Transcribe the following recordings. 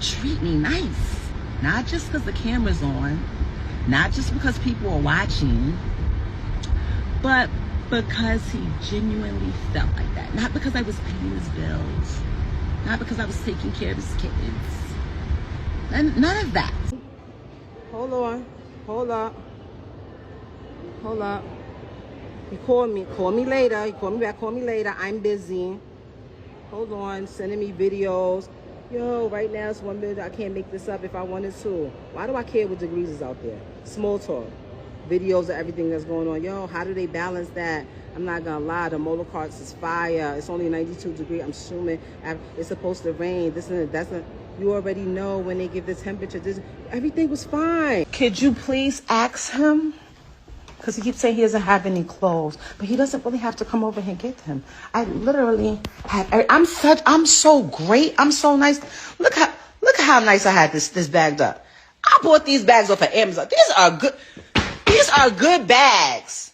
treat me nice. Not just because the camera's on, not just because people are watching, but because he genuinely felt like that. Not because I was paying his bills, not because I was taking care of his kids, and none of that. Hold on, hold up, hold up. He called me later. He called me back, call me later. I'm busy. Hold on, sending me videos. Yo, right now it's 1 minute. I can't make this up if I wanted to. Why do I care what degrees is out there? Small talk. Videos of everything that's going on. Yo, how do they balance that? I'm not gonna lie, the motor carts is fire. It's only 92 degrees. I'm assuming it's supposed to rain. This and that's not. You already know when they give the temperature. Everything was fine. Could you please ask him? Because he keeps saying he doesn't have any clothes, but he doesn't really have to come over here and get them. I literally have. I'm so great. I'm so nice. Look how nice I had this bagged up. I bought these bags off of Amazon. These are good bags,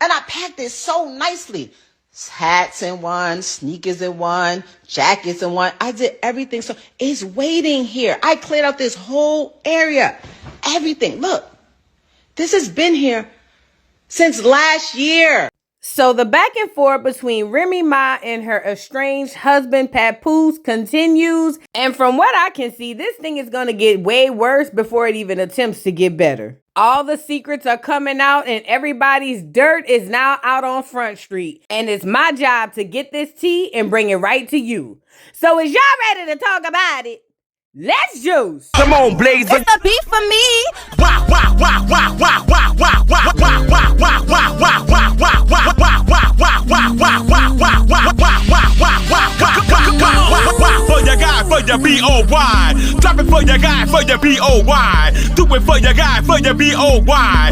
and I packed it so nicely. Hats in one, sneakers in one, jackets in one. I did everything. So it's waiting here. I cleared out this whole area. Everything. Look, this has been here since last year. So the back and forth between Remy Ma and her estranged husband Papoose continues. And from what I can see, this thing is going to get way worse before it even attempts to get better. All the secrets are coming out and everybody's dirt is now out on Front Street. And it's my job to get this tea and bring it right to you. So is y'all ready to talk about it? Let's juice. Come on, Blaze. It's the beef for me. Wah wah wah wah wah wah wah wah wah wah wah wah wah wah wah wah wah for your guy, for your B-O-Y. Drop it for your guy, for your B-O-Y. Do it for your guy, for your B-O-Y.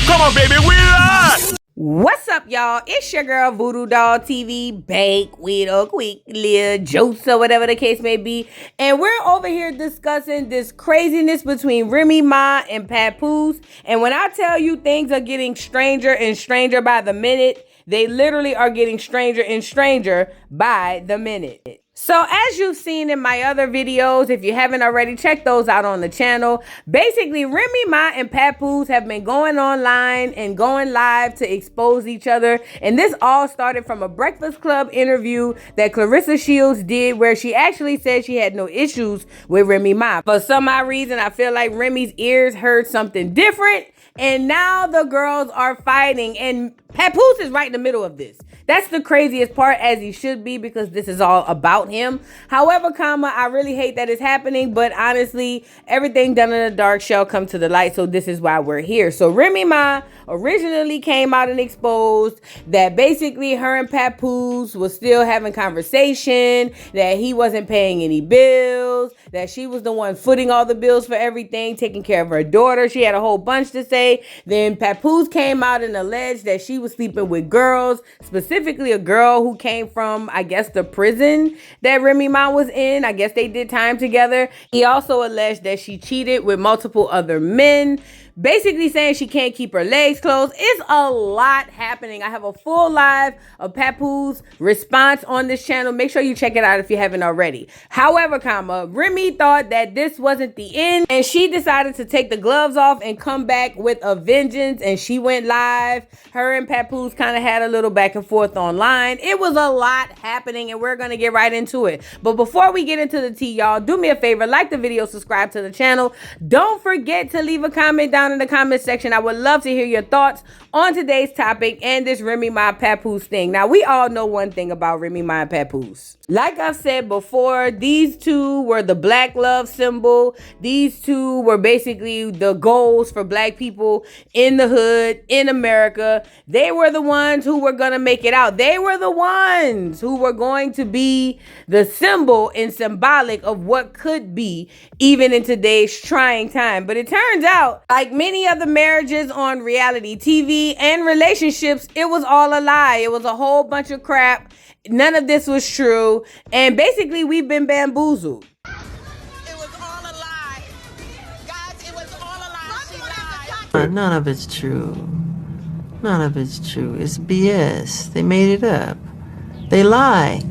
Come on, baby, we love. What's up, y'all? It's your girl Voodoo Doll TV, back with a quick little juice or whatever the case may be. And we're over here discussing this craziness between Remy Ma and Papoose. And when I tell you things are getting stranger and stranger by the minute, they literally are getting stranger and stranger by the minute. So as you've seen in my other videos, if you haven't already, check those out on the channel. Basically, Remy Ma and Papoose have been going online and going live to expose each other. And this all started from a Breakfast Club interview that Clarissa Shields did, where she actually said she had no issues with Remy Ma. For some odd reason, I feel like Remy's ears heard something different. And now the girls are fighting, and Papoose is right in the middle of this. That's the craziest part, as he should be, because this is all about him. However, I really hate that it's happening, but honestly, everything done in the dark shall come to the light, so this is why we're here. So Remy Ma originally came out and exposed that basically her and Papoose was still having conversation, that he wasn't paying any bills, that she was the one footing all the bills for everything, taking care of her daughter. She had a whole bunch to say. Then Papoose came out and alleged that she was sleeping with girls, specifically a girl who came from, I guess, the prison that Remy Ma was in. I guess they did time together. He also alleged that she cheated with multiple other men, basically saying she can't keep her legs closed. It's a lot happening. I have a full live of Papoose response on this channel. Make sure you check it out if you haven't already. However, Remy thought that this wasn't the end, and she decided to take the gloves off and come back with a vengeance, and she went live. Her and Papoose kind of had a little back and forth online. It was a lot happening, and we're going to get right into it. But before we get into the tea, y'all, do me a favor, like the video, subscribe to the channel. Don't forget to leave a comment down in the comment section. I would love to hear your thoughts on today's topic and this Remy Ma Papoose thing. Now, we all know one thing about Remy Ma and Papoose. Like I've said before, these two were the black love symbol. These two were basically the goals for black people in the hood, in America. They were the ones who were going to make it out. They were the ones who were going to be the symbol and symbolic of what could be, even in today's trying time. But it turns out, like many other marriages on reality TV and relationships, it was all a lie. It was a whole bunch of crap. None of this was true. And basically, we've been bamboozled. It was all a lie. Guys, it was all a lie. She lied. None of it's true. None of it's true. It's BS. They made it up. They lie.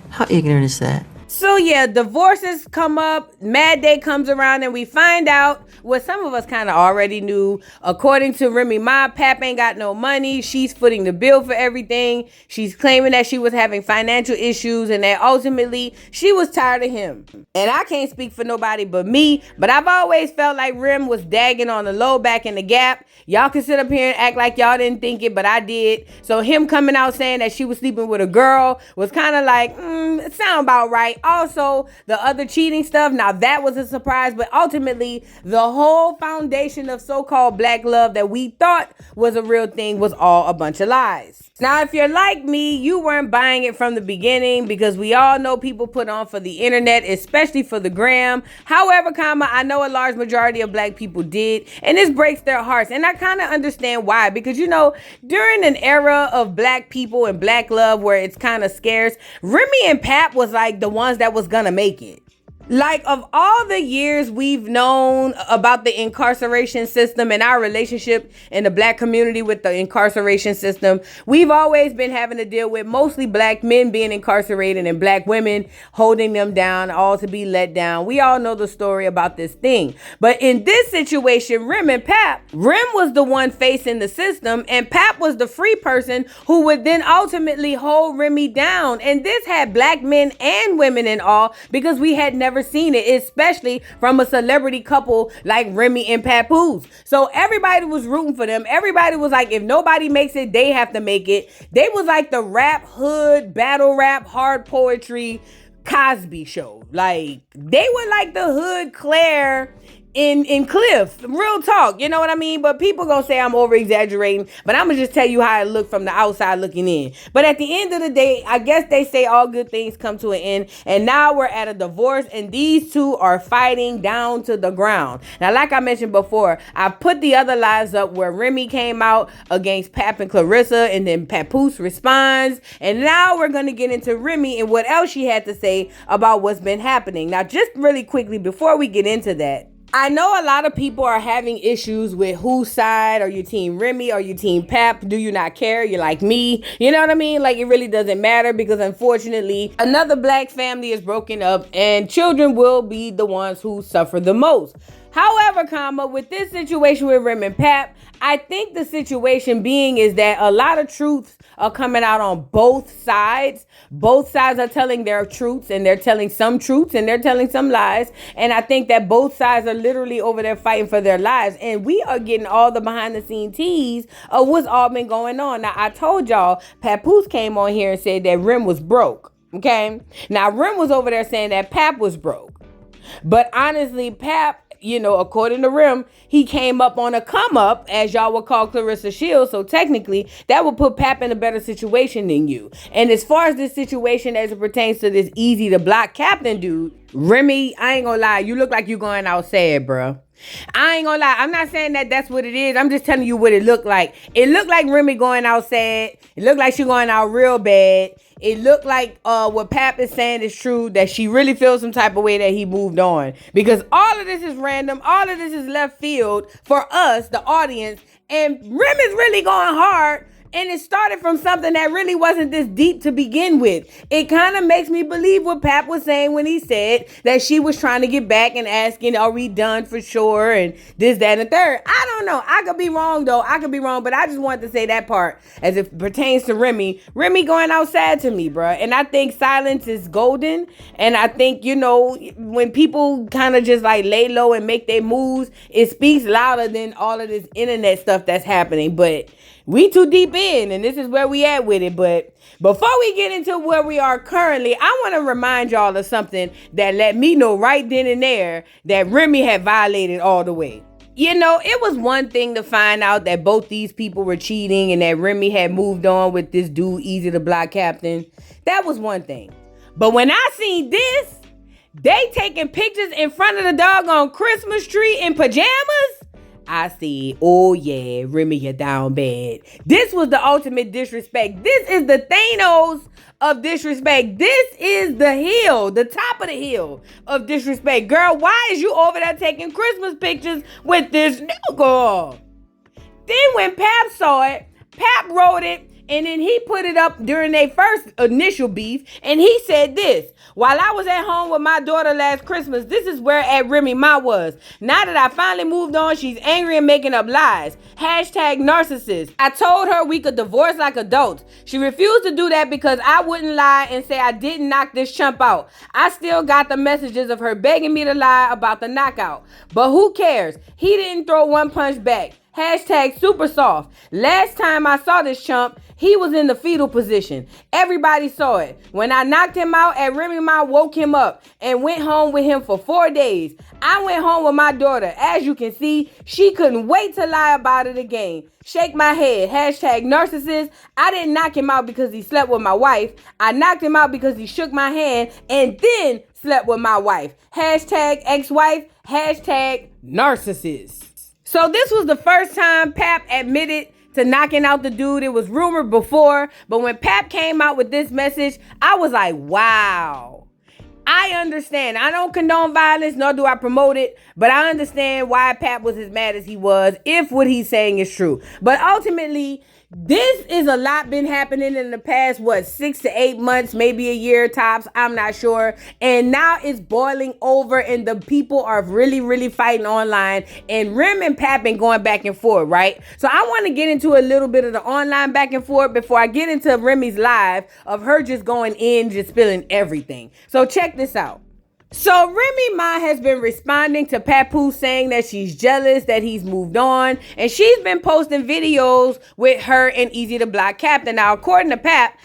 How ignorant is that? So yeah, divorces come up, Mad Day comes around, and we find out what some of us kind of already knew. According to Remy Ma, Pap ain't got no money. She's footing the bill for everything. She's claiming that she was having financial issues and that ultimately she was tired of him. And I can't speak for nobody but me, but I've always felt like Rem was dagging on the low back in the Gap. Y'all can sit up here and act like y'all didn't think it, but I did. So him coming out saying that she was sleeping with a girl was kind of like, it sound about right. Also, the other cheating stuff, now that was a surprise, but ultimately, the whole foundation of so-called black love that we thought was a real thing was all a bunch of lies. Now, if you're like me, you weren't buying it from the beginning because we all know people put on for the internet, especially for the gram. However, I know a large majority of black people did, and this breaks their hearts. And I kind of understand why, because, you know, during an era of black people and black love where it's kind of scarce, Remy and Pap was like the ones that was gonna make it. Like, of all the years we've known about the incarceration system and our relationship in the black community with the incarceration system, we've always been having to deal with mostly black men being incarcerated and black women holding them down, all to be let down. We all know the story about this thing. But in this situation, Rem and Pap, Rem was the one facing the system and Pap was the free person who would then ultimately hold Remy down. And this had black men and women in awe because we had never seen it, especially from a celebrity couple like Remy and Papoose. So everybody was rooting for them. Everybody was like, if nobody makes it, they have to make it. They was like the rap hood, battle rap, hard poetry Cosby show. Like, they were like the hood Claire in Cliff. Real talk, you know what I mean? But people gonna say I'm over exaggerating, but I'm gonna just tell you how it looked from the outside looking in. But at the end of the day, I guess they say all good things come to an end, and now we're at a divorce and these two are fighting down to the ground. Now, like I mentioned before, I put the other lives up where Remy came out against Pap and Clarissa, and then Papoose responds, and now we're gonna get into Remy and what else she had to say about what's been happening. Now, just really quickly before we get into that, I know a lot of people are having issues with whose side. Are you team Remy? Are you team Pap? Do you not care? You're like me. You know what I mean? Like, it really doesn't matter because unfortunately, another black family is broken up and children will be the ones who suffer the most. However, with this situation with Rem and Pap, I think the situation being is that a lot of truths are coming out on both sides. Both sides are telling their truths, and they're telling some truths and they're telling some lies. And I think that both sides are literally over there fighting for their lives. And we are getting all the behind the scene tease of what's all been going on. Now, I told y'all, Papoose came on here and said that Rem was broke. Okay. Now, Rem was over there saying that Pap was broke. But honestly, Pap, you know, according to Rem, he came up on a come up, as y'all would call Clarissa Shields. So technically, that would put Pap in a better situation than you. And as far as this situation as it pertains to this easy to block captain dude, Remy, I ain't gonna lie, you look like you going out sad, bro. I ain't gonna lie. I'm not saying that that's what it is. I'm just telling you what it looked like. It looked like Remy going out sad. It looked like she going out real bad. It looked like what Pap is saying is true, that she really feels some type of way that he moved on. Because all of this is random. All of this is left field for us, the audience. And Rem is really going hard. And it started from something that really wasn't this deep to begin with. It kind of makes me believe what Pap was saying when he said that she was trying to get back and asking, are we done for sure? And this, that, and the third. I don't know. I could be wrong, though. I could be wrong. But I just wanted to say that part as it pertains to Remy. Remy going outside to me, bruh. And I think silence is golden. And I think, you know, when people kind of just like lay low and make their moves, it speaks louder than all of this internet stuff that's happening. But we too deep in, and this is where we at with it. But before we get into where we are currently, I want to remind y'all of something that let me know right then and there that Remy had violated all the way. You know, it was one thing to find out that both these people were cheating and that Remy had moved on with this dude, Easy to Block Captain. That was one thing. But when I seen this, they taking pictures in front of the doggone Christmas tree in pajamas, I said, oh yeah, Remy, you're down bad. This was the ultimate disrespect. This is the Thanos of disrespect. This is the hill, the top of the hill of disrespect. Girl, why is you over there taking Christmas pictures with this nigga? Then when Pap saw it, Pap wrote it And then he put it up during their first initial beef, and he said this: while I was at home with my daughter last Christmas, this is where at Remy Ma was. Now that I finally moved on, she's angry and making up lies. Hashtag narcissist. I told her we could divorce like adults. She refused to do that because I wouldn't lie and say I didn't knock this chump out. I still got the messages of her begging me to lie about the knockout. But who cares? He didn't throw one punch back. Hashtag super soft. Last time I saw this chump, he was in the fetal position. Everybody saw it. When I knocked him out at Remy Ma, woke him up and went home with him for 4 days. I went home with my daughter. As you can see, she couldn't wait to lie about it again. Shake my head. Hashtag narcissist. I didn't knock him out because he slept with my wife. I knocked him out because he shook my hand and then slept with my wife. Hashtag ex-wife. Hashtag narcissist. So this was the first time Pap admitted to knocking out the dude. It was rumored before, but when Pap came out with this message, I was like, wow. I understand. I don't condone violence, nor do I promote it, but I understand why Pap was as mad as he was, if what he's saying is true. But ultimately, this is a lot been happening in the past, 6 to 8 months, maybe a year tops, I'm not sure. And now it's boiling over and the people are really, really fighting online. And Rem and Pap been going back and forth, right? So I want to get into a little bit of the online back and forth before I get into Remy's live of her just going in, just spilling everything. So check this out. So Remy Ma has been responding to Papoose saying that she's jealous that he's moved on, and she's been posting videos with her and Easy the Block Captain. Now, according to Pap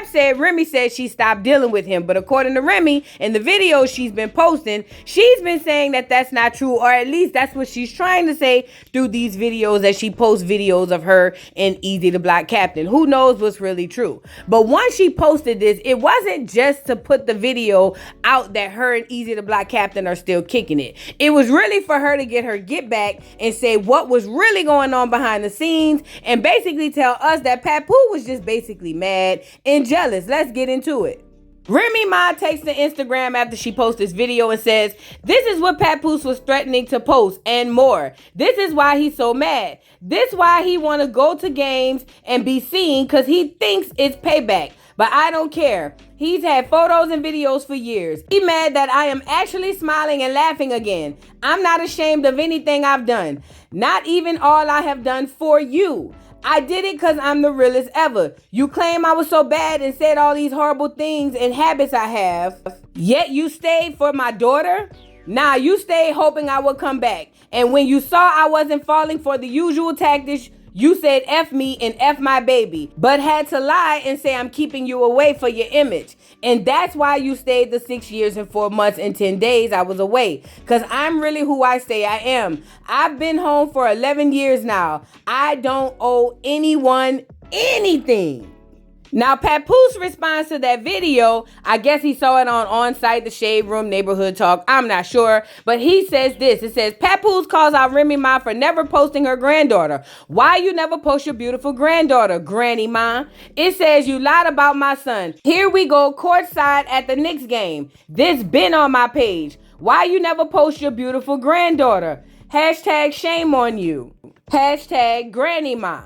said Remy said she stopped dealing with him, but according to Remy, in the videos she's been posting, she's been saying that that's not true, or at least that's what she's trying to say through these videos as she posts videos of her and Easy the Block Captain. Who knows what's really true? But once she posted this, it wasn't just to put the video out that her and Easy the Block Captain are still kicking it. It was really for her to get her get back and say what was really going on behind the scenes and basically tell us that Papoose was just basically mad and jealous. Let's get into it. Remy Ma takes to Instagram after she posts this video and says, "This is what Papoose was threatening to post and more. This is why he's so mad. This why he want to go to games and be seen because he thinks it's payback. But I don't care. He's had photos and videos for years. He's mad that I am actually smiling and laughing again. I'm not ashamed of anything I've done. Not even all I have done for you. I did it because I'm the realest ever. You claim I was so bad and said all these horrible things and habits I have. Yet you stayed for my daughter? Nah, you stayed hoping I would come back. And when you saw I wasn't falling for the usual tactics, you said F me and F my baby, but had to lie and say I'm keeping you away for your image. And that's why you stayed the 6 years and 4 months and 10 days I was away. Because I'm really who I say I am. I've been home for 11 years now. I don't owe anyone anything." Now, Papoose responds to that video. I guess he saw it on site, the Shade Room, Neighborhood Talk. I'm not sure. But he says this. It says, Papoose calls out Remy Ma for never posting her granddaughter. Why you never post your beautiful granddaughter, Granny Ma? It says you lied about my son. Here we go, courtside at the Knicks game. This been on my page. Why you never post your beautiful granddaughter? Hashtag shame on you. Hashtag Granny Ma.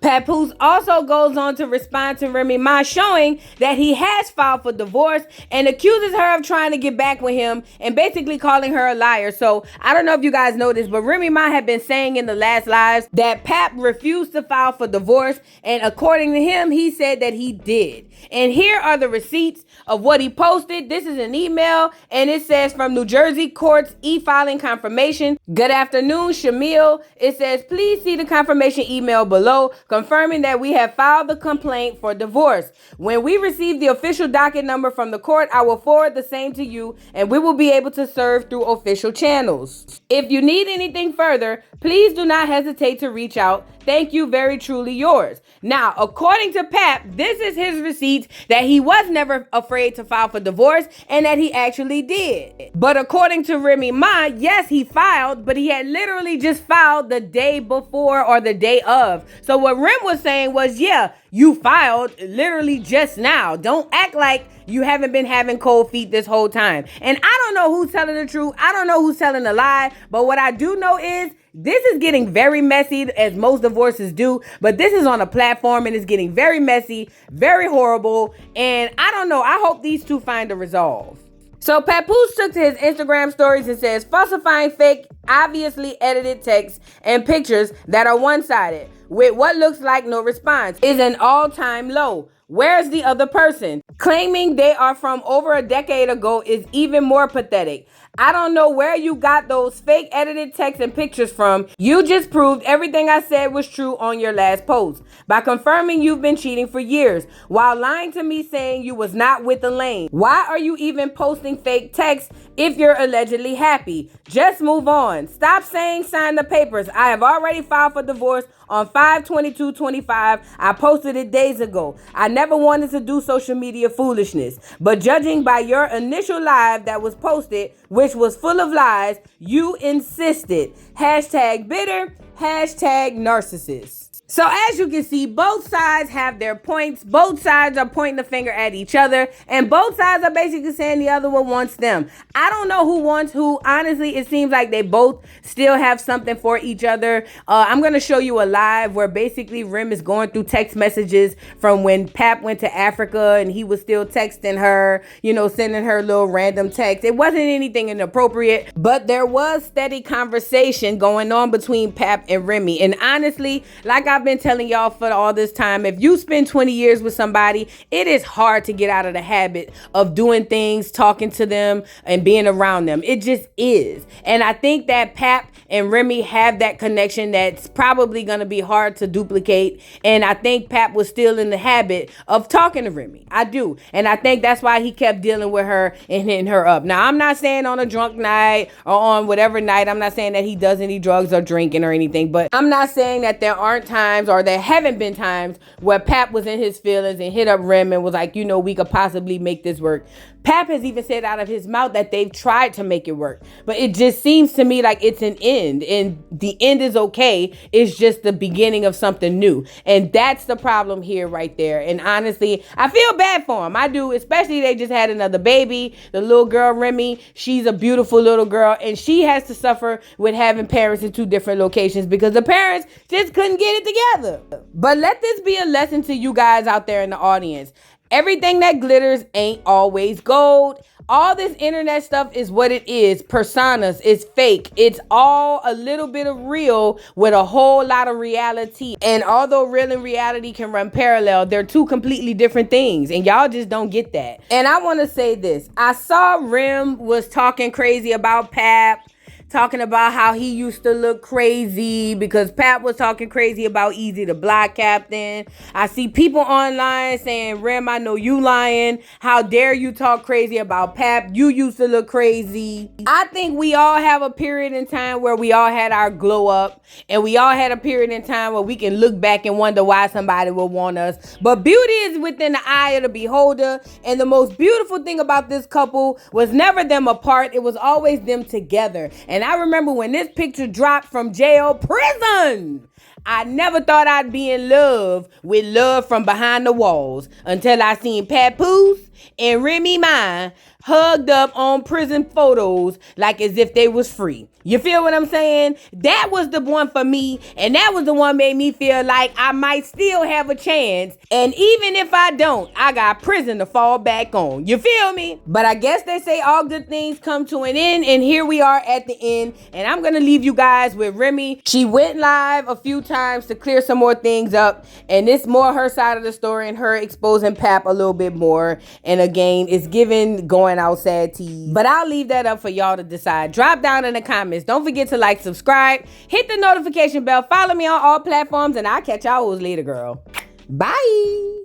Papoose also goes on to respond to Remy Ma, showing that he has filed for divorce and accuses her of trying to get back with him and basically calling her a liar. So I don't know if you guys know this, but Remy Ma had been saying in the last lives that Pap refused to file for divorce, and according to him, he said that he did. And here are the receipts of what he posted. This is an email, and it says, from New Jersey courts, e-filing confirmation. Good afternoon, Shamil. It says, please see the confirmation email below, confirming that we have filed the complaint for divorce. When we receive the official docket number from the court, I will forward the same to you, and we will be able to serve through official channels. If you need anything further, please do not hesitate to reach out. Thank you, very truly yours. Now, according to Pap, this is his receipts that he was never afraid to file for divorce and that he actually did. But according to Remy Ma, yes, he filed, but he had literally just filed the day before or the day of. So what Rem was saying was, yeah, You filed literally just now. Don't act like you haven't been having cold feet this whole time. And I don't know who's telling the truth. I don't know who's telling a lie. But what I do know is this is getting very messy, as most divorces do. But this is on a platform and it's getting very messy, very horrible. And I don't know. I hope these two find a resolve. So Papoose took to his Instagram stories and says, falsifying fake, obviously edited texts and pictures that are one-sided with what looks like no response is an all-time low. Where's the other person? Claiming they are from over a decade ago is even more pathetic. I don't know where you got those fake edited texts and pictures from. You just proved everything I said was true on your last post by confirming you've been cheating for years while lying to me saying you was not with Elaine. Why are you even posting fake texts if you're allegedly happy? Just move on. Stop saying sign the papers. I have already filed for divorce on 5/22/25. I posted it days ago. I never wanted to do social media foolishness, but judging by your initial live that was posted, which was full of lies, you insisted. Hashtag bitter, hashtag narcissist. So as you can see, both sides have their points. Both sides are pointing the finger at each other. And both sides are basically saying the other one wants them. I don't know who wants who. Honestly, it seems like they both still have something for each other. I'm going to show you a live where basically Rem is going through text messages from when Pap went to Africa and he was still texting her, sending her little random text. It wasn't anything inappropriate, but there was steady conversation going on between Pap and Remy. And honestly, like I've been telling y'all for all this time, if you spend 20 years with somebody, it is hard to get out of the habit of doing things, talking to them, and being around them. It just is. And I think that Pap and Remy have that connection that's probably going to be hard to duplicate. And I think Pap was still in the habit of talking to Remy. I do. And I think that's why he kept dealing with her and hitting her up. Now, I'm not saying on a drunk night or on whatever night, I'm not saying that he does any drugs or drinking or anything, but I'm not saying that there aren't times or there haven't been times where Pap was in his feelings and hit up Rem and was like, we could possibly make this work. Pap has even said out of his mouth that they've tried to make it work, but it just seems to me like it's an end, and the end is okay. It's just the beginning of something new, and that's the problem here right there. And honestly, I feel bad for him. I do, especially they just had another baby. The little girl, Remy, she's a beautiful little girl, and she has to suffer with having parents in two different locations because the parents just couldn't get it together. But let this be a lesson to you guys out there in the audience. Everything that glitters ain't always gold. All this internet stuff is what it is. Personas. It's fake. It's all a little bit of real with a whole lot of reality. And although real and reality can run parallel, they're two completely different things. And y'all just don't get that. And I want to say this. I saw Rem was talking crazy about Pap, talking about how he used to look crazy because Pap was talking crazy about Easy the Block Captain. I see people online saying, Rem, I know you lying. How dare you talk crazy about Pap? You used to look crazy. I think we all have a period in time where we all had our glow up, and we all had a period in time where we can look back and wonder why somebody would want us. But beauty is within the eye of the beholder, and the most beautiful thing about this couple was never them apart. It was always them together. And I remember when this picture dropped from jail, prison, I never thought I'd be in love with love from behind the walls until I seen Papoose and Remy Ma hugged up on prison photos like as if they was free. You feel what I'm saying? That was the one for me, and that was the one made me feel like I might still have a chance. And even if I don't, I got prison to fall back on. You feel me? But I guess they say all good things come to an end, and here we are at the end. And I'm gonna leave you guys with Remy. She went live a few times to clear some more things up, and it's more her side of the story and her exposing Pap a little bit more. And again, it's giving going out sad tease. But I'll leave that up for y'all to decide. Drop down in the comments. Don't forget to like, subscribe, hit the notification bell, follow me on all platforms, and I'll catch y'all later, girl. Bye.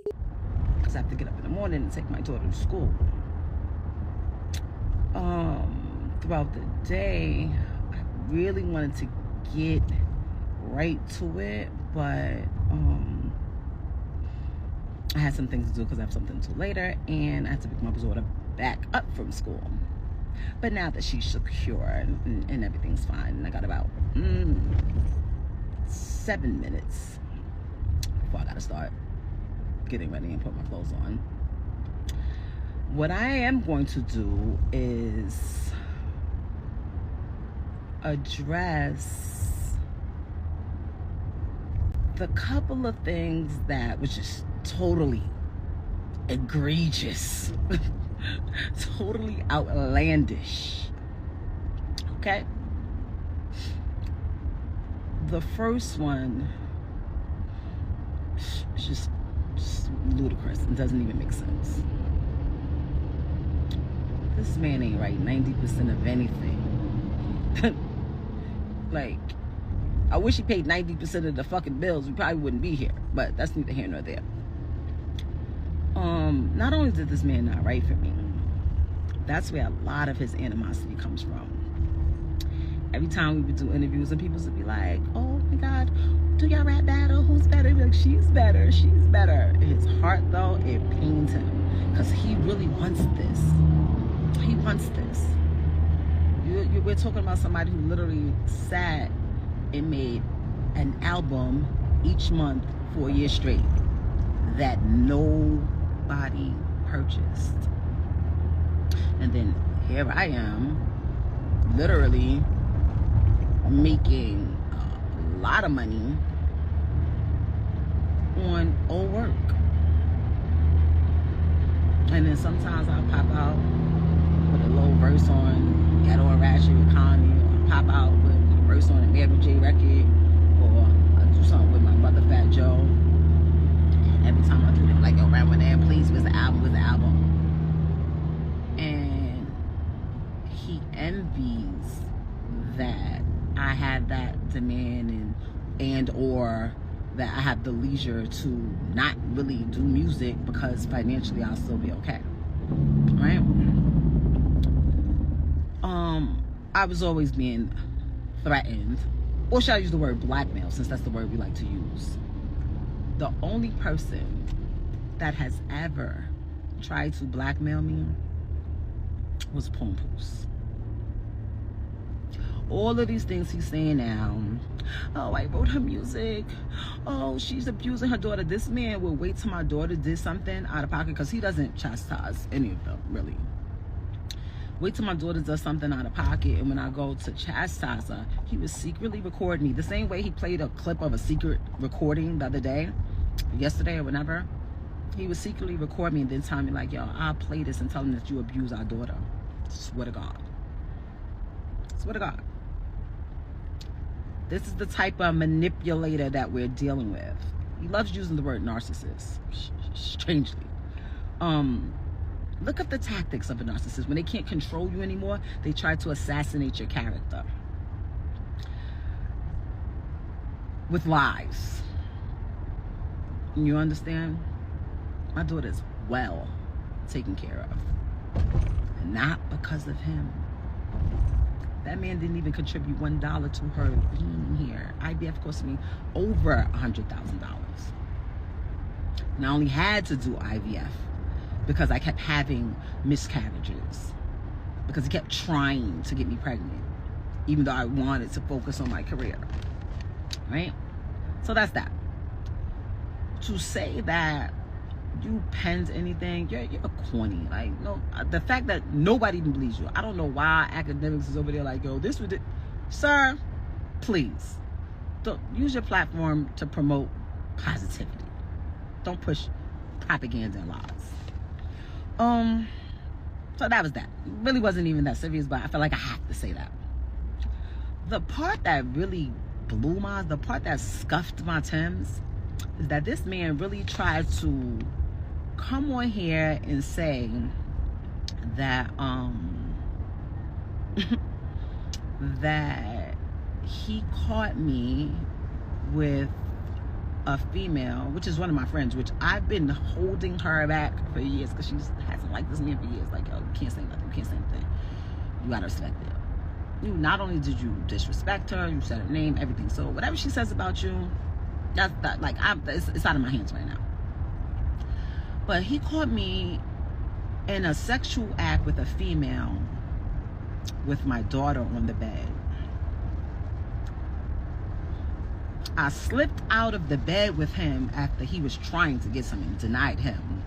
Because I have to get up in the morning and take my daughter to school. Throughout the day, I really wanted to get right to it, but I had some things to do because I have something to do later, and I had to pick my daughter back up from school. But now that she's secure and everything's fine, and I got about 7 minutes before I gotta start. getting ready and put my clothes on. What I am going to do is address the couple of things that was just totally egregious, totally outlandish. Okay? The first one is just ludicrous and doesn't even make sense. This man ain't right 90% of anything. Like, I wish he paid 90% of the fucking bills. We probably wouldn't be here, but that's neither here nor there. Not only did this man not write for me, that's where a lot of his animosity comes from. Every time we would do interviews and people would be like, oh my God, do y'all rap battle? Who's better? He'd be like, she's better, she's better. In his heart though, it pains him because he really wants this. He wants this. We're talking about somebody who literally sat and made an album each month for a year straight that nobody purchased. And then here I am, literally making a lot of money on old work. And then sometimes I'll pop out with a little verse on Ghetto and Ratchet with Connie, or I'll pop out with a verse on a Mary J record, or I'll do something with my brother Fat Joe. And every time I do that, like, yo, right when there, please, where's the album? Where's the album? And he envies that I have that demand and or that I have the leisure to not really do music because financially I'll still be okay. Right? I was always being threatened, or should I use the word blackmail, since that's the word we like to use. The only person that has ever tried to blackmail me was Papoose. All of these things he's saying now, oh, I wrote her music, oh, she's abusing her daughter. This man will wait till my daughter did something out of pocket, because he doesn't chastise any of them, really. Wait till my daughter does something out of pocket, and when I go to chastise her, he would secretly record me. The same way he played a clip of a secret recording the other day, yesterday or whenever. He would secretly record me and then tell me like, yo, I'll play this and tell him that you abuse our daughter. Swear to God. Swear to God. This is the type of manipulator that we're dealing with. He loves using the word narcissist, strangely. Look up the tactics of a narcissist. When they can't control you anymore, they try to assassinate your character with lies. You understand? My daughter's well taken care of. And not because of him. That man didn't even contribute $1 to her being here. IVF cost me over $100,000. And I only had to do IVF because I kept having miscarriages. Because he kept trying to get me pregnant, even though I wanted to focus on my career. Right? So that's that. To say that you penned anything, you're corny. Like, no, the fact that nobody even believes you. I don't know why academics is over there like, yo, this would, sir, please don't use your platform to promote positivity. Don't push propaganda and lies. So that was that. It really wasn't even that serious, but I felt like I had to say that. The part that really blew the part that scuffed my Timbs is that this man really tried to come on here and say that that he caught me with a female, which is one of my friends, which I've been holding her back for years because she hasn't liked this man for years. Like, yo, you can't say nothing, you can't say anything. You gotta respect it. You not only did you disrespect her, you said her name, everything. So whatever she says about you, it's out of my hands right now. But he caught me in a sexual act with a female with my daughter on the bed. I slipped out of the bed with him after he was trying to get something. Denied him.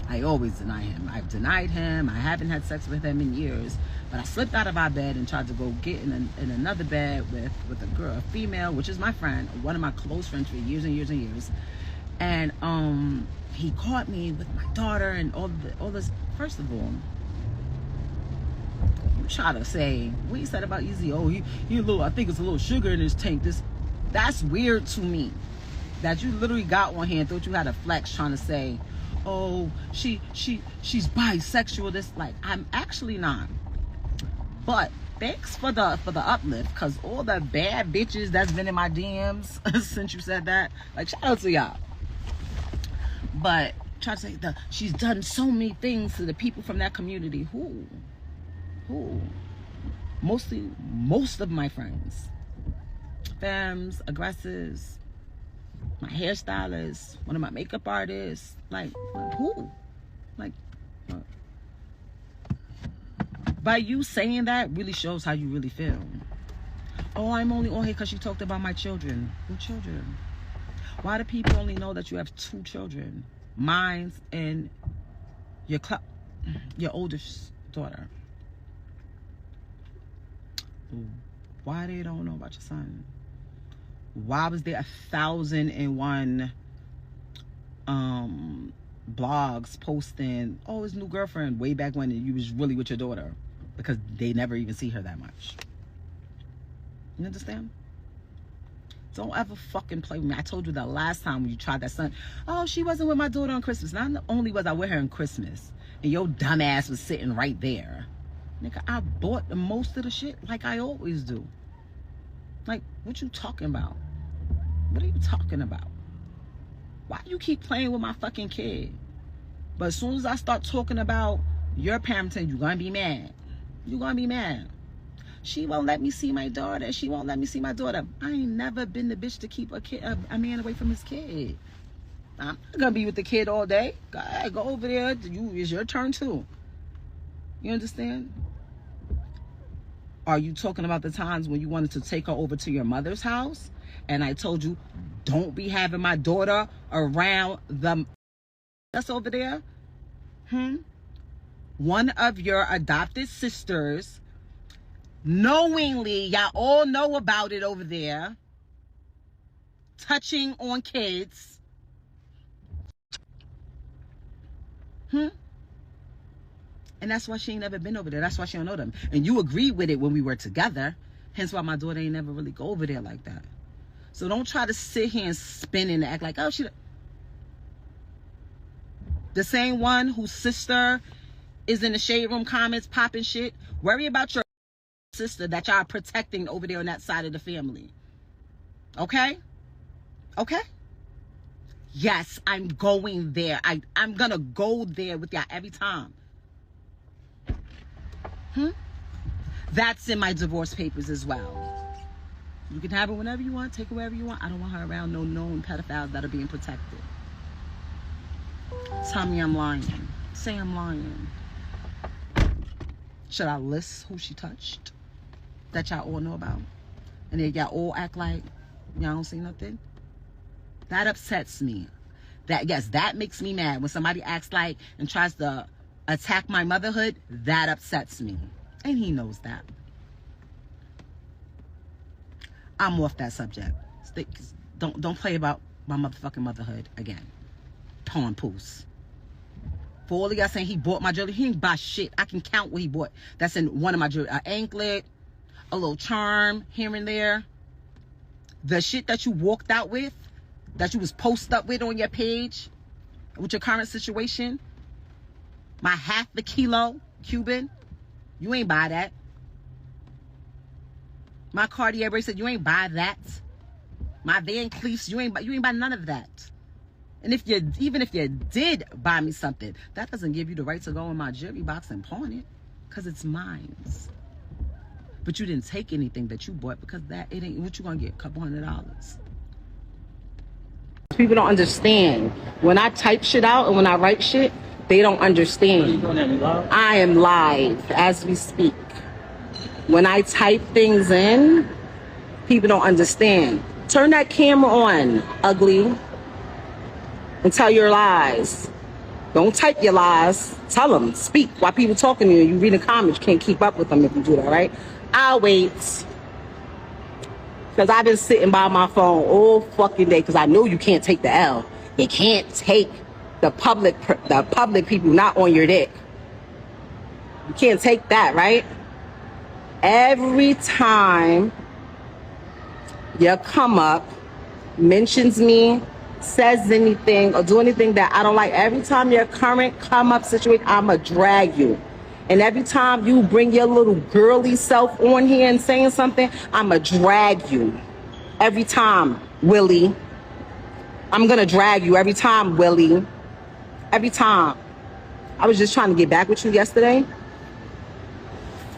I always deny him. I've denied him. I haven't had sex with him in years. But I slipped out of our bed and tried to go get in another bed with a girl, a female, which is my friend, one of my close friends for years and years and years. And he caught me with my daughter and all this. First of all, you try to say what he said about Easy. Oh, he a little. I think it's a little sugar in his tank. That's weird to me. That you literally got on here and thought you had a flex trying to say, oh, she's bisexual. This, like, I'm actually not. But thanks for the uplift, because all the bad bitches that's been in my DMs since you said that, like, shout out to y'all. But try to say that she's done so many things to the people from that community. Who? Most of my friends, femmes, aggressors, my hairstylist, one of my makeup artists, like who? Like, by you saying that really shows how you really feel. Oh, I'm only on here because you talked about my children. What children? Why do people only know that you have 2 children? Mine and your oldest daughter. Why they don't know about your son? Why was there 1,001 blogs posting, oh, his new girlfriend, way back when you was really with your daughter? Because they never even see her that much. You understand? Don't ever fucking play with me. I told you the last time when you tried that son, oh, she wasn't with my daughter on Christmas. Not only was I with her on Christmas, and your dumb ass was sitting right there. Nigga, I bought most of the shit like I always do. Like, what you talking about? What are you talking about? Why you keep playing with my fucking kid? But as soon as I start talking about your parenting, you're gonna be mad. You're gonna be mad. She won't let me see my daughter. She won't let me see my daughter. I ain't never been the bitch to keep a man away from his kid. I'm not gonna be with the kid all day. Go over there. It's your turn too. You understand? Are you talking about the times when you wanted to take her over to your mother's house? And I told you, don't be having my daughter around that's over there? One of your adopted sisters, knowingly, y'all all know about it over there, touching on kids. And that's why she ain't never been over there. That's why she don't know them. And you agreed with it when we were together. Hence why my daughter ain't never really go over there like that. So don't try to sit here and spin and act like, oh, she... The same one whose sister is in the shade room comments popping shit. Worry about your sister that y'all are protecting over there on that side of the family. Okay? Okay? Yes, I'm going there. I'm gonna go there with y'all every time. That's in my divorce papers as well. You can have her whenever you want, take her wherever you want. I don't want her around no known pedophiles that are being protected. Tell me I'm lying. Say I'm lying. Should I list who she touched that y'all all know about? And then y'all all act like y'all don't see nothing? That upsets me. That makes me mad. When somebody acts like and tries to attack my motherhood, that upsets me. And he knows that. I'm off that subject. Don't play about my motherfucking motherhood again. Papoose. For all of y'all saying he bought my jewelry, he didn't buy shit. I can count what he bought. That's in one of my jewelry. An anklet, a little charm here and there. The shit that you walked out with, that you was posted up with on your page, with your current situation, my half the kilo Cuban, you ain't buy that. My Cartier bracelet, you ain't buy that. My Van Cleefs, you ain't buy none of that. And even if you did buy me something, that doesn't give you the right to go in my jewelry box and pawn it, because it's mine. But you didn't take anything that you bought, because it ain't what you gonna get, $200. People don't understand. When I type shit out and when I write shit, they don't understand. I am live as we speak. When I type things in, people don't understand. Turn that camera on, ugly, and tell your lies. Don't type your lies. Tell them. Speak while people talking to you. You reading comments, you can't keep up with them if you do that, right? I'll wait. Because I've been sitting by my phone all fucking day because I know you can't take the L. You can't take the public people not on your dick. You can't take that, right? Every time you come up, mentions me, says anything, or do anything that I don't like, every time your current come up situation, I'ma drag you. And every time you bring your little girly self on here and saying something, I'ma drag you. Every time, Willie. I'm gonna drag you every time, Willie. Every time. I was just trying to get back with you yesterday.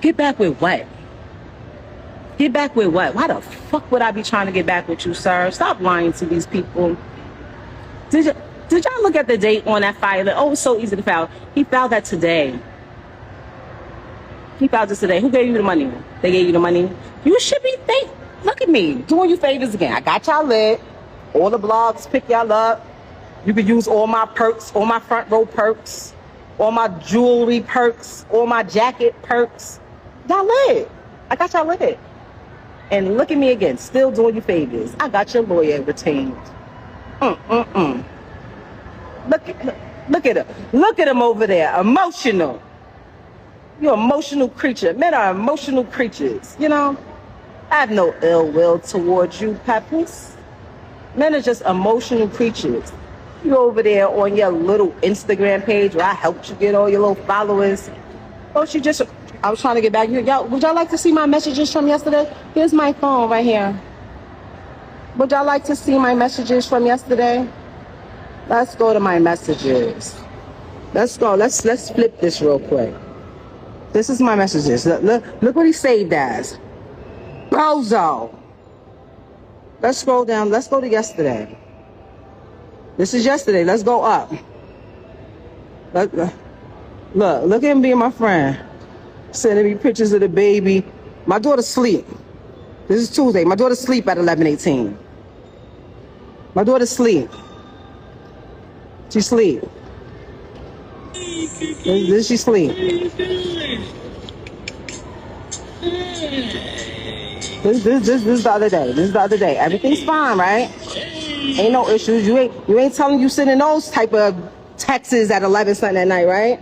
Get back with what? Get back with what? Why the fuck would I be trying to get back with you, sir? Stop lying to these people. Did y'all look at the date on that file? Oh, it's so easy to file. He filed that today. He filed this today. Who gave you the money? They gave you the money. You should be look at me, doing you favors again. I got y'all lit. All the blogs pick y'all up. You can use all my perks, all my front row perks, all my jewelry perks, all my jacket perks. Y'all lit. I got y'all lit. And look at me again, still doing you favors. I got your lawyer retained. Look at him. Look at him over there, emotional. You're an emotional creature. Men are emotional creatures, you know? I have no ill will towards you, Papoose. Men are just emotional creatures. You over there on your little Instagram page where I helped you get all your little followers. Don't you just... I was trying to get back here. Y'all, would y'all like to see my messages from yesterday? Here's my phone right here. Would y'all like to see my messages from yesterday? Let's go to my messages. Let's go. Let's flip this real quick. This is my messages. Look what he saved as. Bozo. Let's scroll down. Let's go to yesterday. This is yesterday. Let's go up. Look at him being my friend. Sending me pictures of the baby. My daughter's asleep. This is Tuesday. My daughter's asleep at 11:18. My daughter's asleep. She's asleep. This she sleep. This is the other day. This is the other day. Everything's fine, right? Ain't no issues. You ain't telling you sending those type of texts at 11 something at night, right?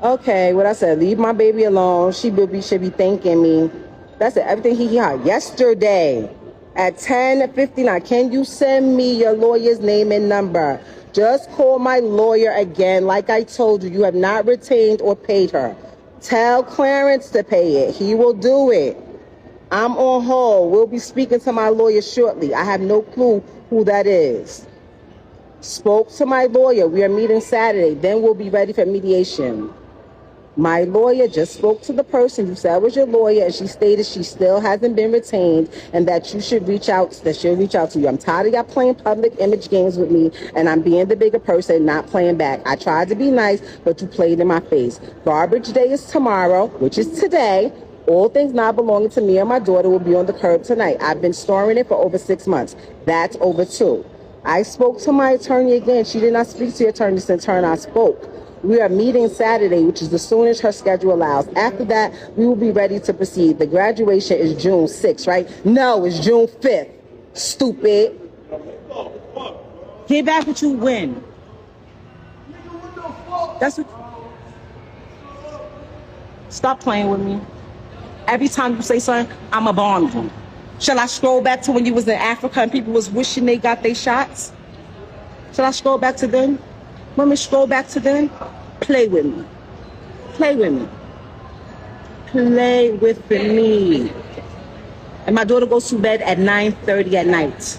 Okay, what I said, leave my baby alone. She should be thanking me. That's it. Everything he had yesterday at 10:59. Can you send me your lawyer's name and number? Just call my lawyer again. Like I told you, you have not retained or paid her. Tell Clarence to pay it. He will do it. I'm on hold. We'll be speaking to my lawyer shortly. I have no clue who that is. Spoke to my lawyer. We are meeting Saturday. Then we'll be ready for mediation. My lawyer just spoke to the person you said was your lawyer, and she stated she still hasn't been retained and that you should reach out, that she'll reach out to you. I'm tired of y'all playing public image games with me, and I'm being the bigger person, not playing back. I tried to be nice, but you played in my face. Garbage day is tomorrow, which is today. All things not belonging to me and my daughter will be on the curb tonight. I've been storing it for over 6 months. That's over 2. I spoke to my attorney again. She did not speak to your attorney since her and I spoke. We are meeting Saturday, which is the soonest her schedule allows. After that, we will be ready to proceed. The graduation is June 6th, right? No, it's June 5th. Stupid. Get back what you win. That's what... Stop playing with me. Every time you say something, I'ma bomb you. Shall I scroll back to when you was in Africa and people was wishing they got their shots? Shall I scroll back to then? Let me scroll back to then. Play with me. Play with me. Play with me. And my daughter goes to bed at 9:30 at night.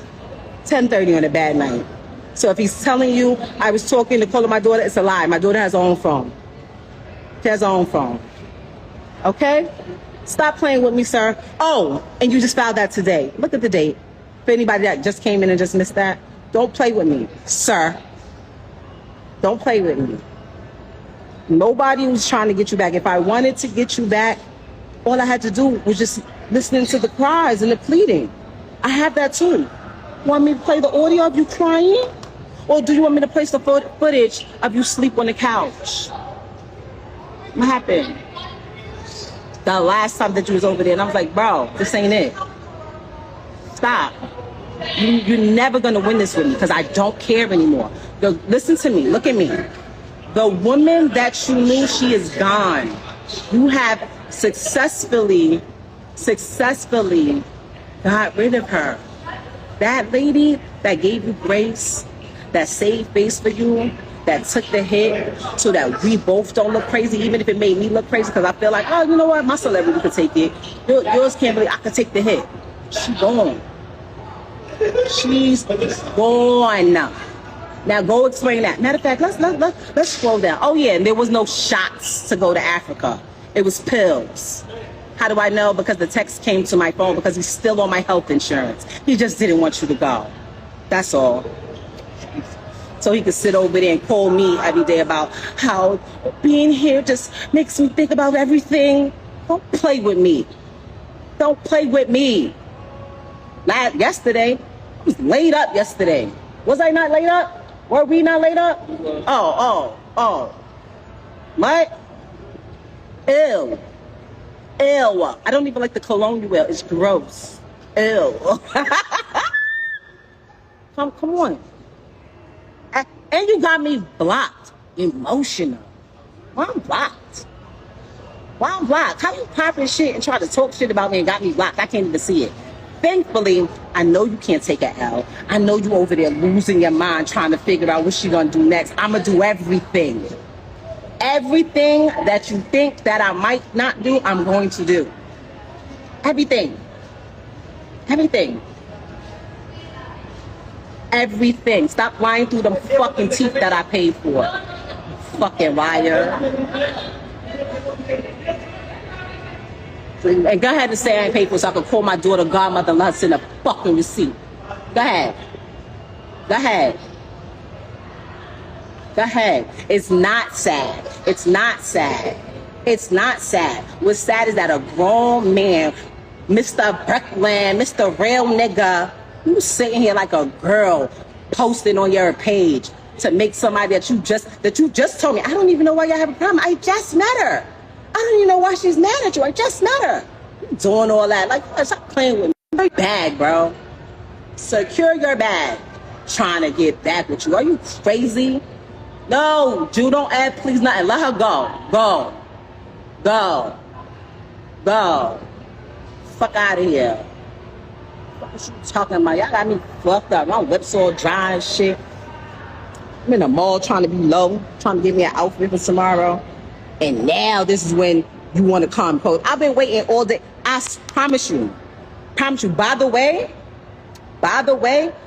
10:30 on a bad night. So if he's telling you I was talking to calling my daughter, it's a lie. My daughter has her own phone. She has her own phone. Okay? Stop playing with me, sir. Oh, and you just filed that today. Look at the date. For anybody that just came in and just missed that, don't play with me, sir. Don't play with me. Nobody was trying to get you back. If I wanted to get you back, all I had to do was just listening to the cries and the pleading. I have that too. Want me to play the audio of you crying? Or do you want me to place the footage of you sleep on the couch? What happened? The last time that you was over there, and I was like, bro, this ain't it. Stop. You're never gonna win this with me because I don't care anymore. Listen to me. Look at me. The woman that you knew, she is gone. You have successfully got rid of her. That lady that gave you grace, that saved face for you, that took the hit so that we both don't look crazy, even if it made me look crazy, because I feel like, oh, you know what, my celebrity could take it. Yours can't believe I could take the hit. She's gone. She's gone. Now go explain that. Matter of fact, let's scroll down. Oh yeah, and there was no shots to go to Africa. It was pills. How do I know? Because the text came to my phone because he's still on my health insurance. He just didn't want you to go. That's all. So he could sit over there and call me every day about how being here just makes me think about everything. Don't play with me. Don't play with me. Yesterday, I was laid up yesterday. Was I not laid up? Were we not laid up? Oh. What? Ew. I don't even like the cologne you wear. It's gross. Ew. Come on. And you got me blocked. Emotional. Why I'm blocked? How you popping shit and try to talk shit about me and got me blocked? I can't even see it. Thankfully, I know you can't take an L. I know you over there losing your mind trying to figure out what she gonna do next. I'm gonna do everything. Everything that you think that I might not do, I'm going to do. Everything. Stop lying through them fucking teeth that I paid for. Fucking liar. And go ahead and say I ain't paid for it so I can call my daughter godmother and let her send a fucking receipt. Go ahead. It's not sad. What's sad is that a grown man, Mr. Breckland, Mr. Real Nigga, you sitting here like a girl posting on your page to make somebody that you just told me. I don't even know why y'all have a problem. I just met her. I don't even know why she's mad at you. I just met her. You doing all that. Like, stop playing with me. Your bag, bro. Secure your bag. Trying to get back with you. Are you crazy? No, Jew, don't add please nothing. Let her go. Go. Fuck out of here. What you talking about? Y'all got me fucked up. My lips all dry and shit. I'm in the mall trying to be low, trying to get me an outfit for tomorrow. And now this is when you want to come post. I've been waiting all day. I promise you. By the way,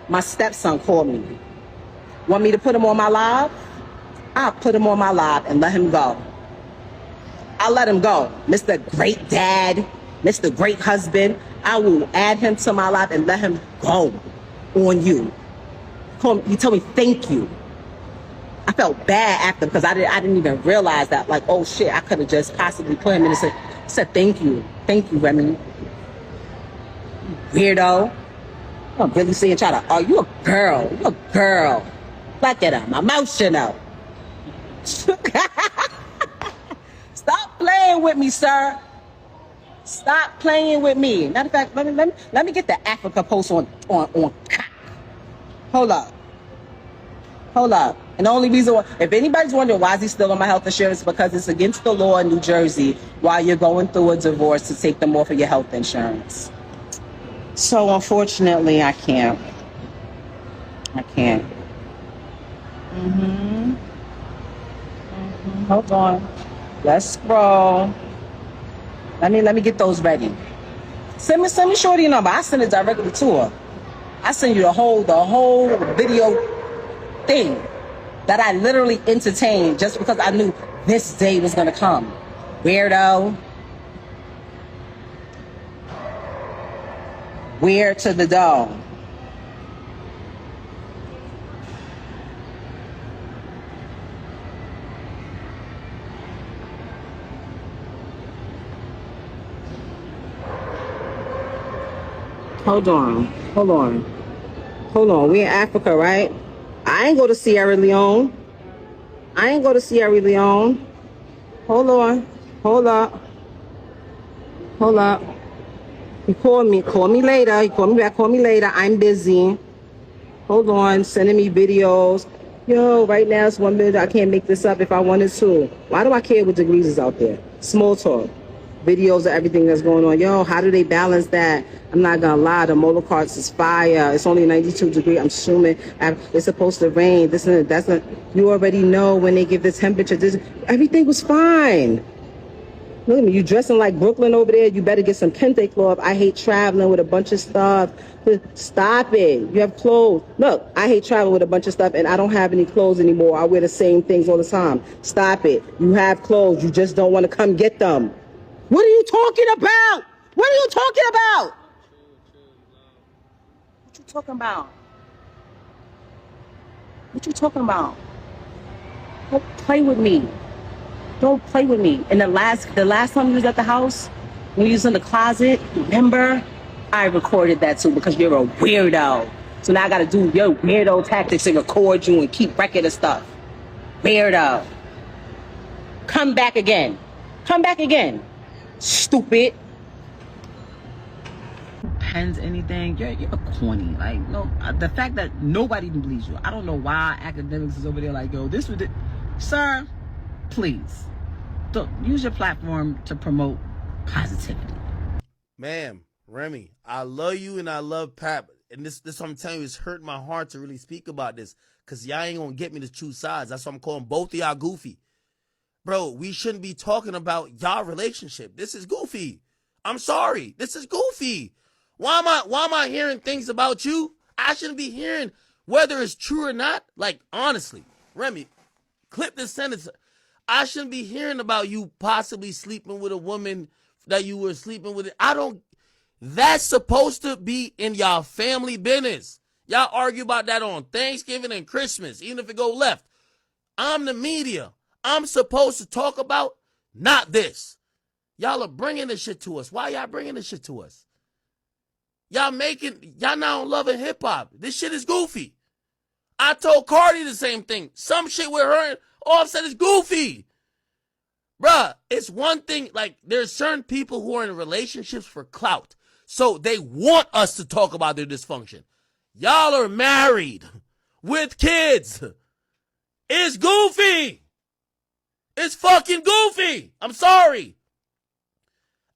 my stepson called me. Want me to put him on my live? I'll put him on my live and let him go. I'll let him go. Mr. Great Dad, Mr. Great Husband. I will add him to my live and let him go on you. He told me thank you. I felt bad after because I didn't even realize that. Like, oh shit, I could have just possibly put him in and said thank you, Remy. Weirdo. I'm really saying try to. Oh, you a girl. Look at him, emotional. Stop playing with me, sir. Stop playing with me. Matter of fact, let me get the Africa post on. Hold up. And the only reason why, if anybody's wondering why is he still on my health insurance, because it's against the law in New Jersey while you're going through a divorce to take them off of your health insurance. So unfortunately, I can't. Hold on. Let's scroll. Let me get those ready. Send me shorty number. I send it directly to her. I send you the whole video thing that I literally entertained just because I knew this day was gonna come. Weirdo. Weird to the dog. Hold on. Hold on. Hold on. We in Africa, right? I ain't go to Sierra Leone. I ain't go to Sierra Leone. Hold on. Hold up. Hold up. He called me. Call me later. He called me back. Call me later. I'm busy. Hold on. Sending me videos. Yo, right now it's 1 minute. I can't make this up if I wanted to. Why do I care what degrees is out there? Small talk. Videos of everything that's going on. Yo, how do they balance that? I'm not gonna lie, the motor carts is fire. It's only 92 degrees. I'm assuming it's supposed to rain. This and that's not. You already know when they give the temperature. Everything was fine. Look at me, you dressing like Brooklyn over there. You better get some kente cloth. I hate traveling with a bunch of stuff. Stop it. You have clothes. Look, I hate traveling with a bunch of stuff, and I don't have any clothes anymore. I wear the same things all the time. Stop it. You have clothes. You just don't want to come get them. What are you talking about? What are you talking about? What you talking about? What you talking about? Don't play with me. Don't play with me. And the last time you was at the house, when you was in the closet, remember? I recorded that too because you're a weirdo. So now I gotta do your weirdo tactics and record you and keep record of stuff. Weirdo. Come back again. Come back again. Stupid. Pens anything, you're corny. Like, no, the fact that nobody even believes you. I don't know why academics is over there like, yo, this would, sir, please don't use your platform to promote positivity. Ma'am, Remy, I love you and I love Pap. And this what I'm telling you, it's hurt my heart to really speak about this. Cause y'all ain't gonna get me to choose sides. That's why I'm calling both of y'all goofy. Bro, we shouldn't be talking about y'all relationship. This is goofy. I'm sorry. This is goofy. Why am I hearing things about you? I shouldn't be hearing whether it's true or not. Like, honestly, Remy, clip this sentence. I shouldn't be hearing about you possibly sleeping with a woman that you were sleeping with. That's supposed to be in y'all family business. Y'all argue about that on Thanksgiving and Christmas, even if it go left. I'm the media. I'm supposed to talk about not this. Y'all are bringing this shit to us. Why y'all bringing this shit to us? Y'all now loving hip hop. This shit is goofy. I told Cardi the same thing. Some shit with her and Offset is goofy. Bruh, it's one thing, like, there's certain people who are in relationships for clout. So they want us to talk about their dysfunction. Y'all are married with kids. It's goofy. It's fucking goofy. I'm sorry.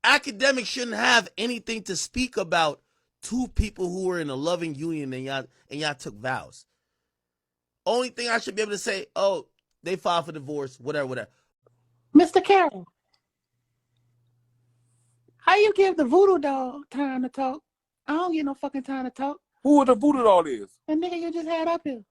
Academics shouldn't have anything to speak about two people who were in a loving union and y'all took vows. Only thing I should be able to say, oh, they filed for divorce, whatever. Mr. Carroll, how you give the voodoo doll time to talk? I don't get no fucking time to talk. Who the voodoo doll is? The nigga you just had up here.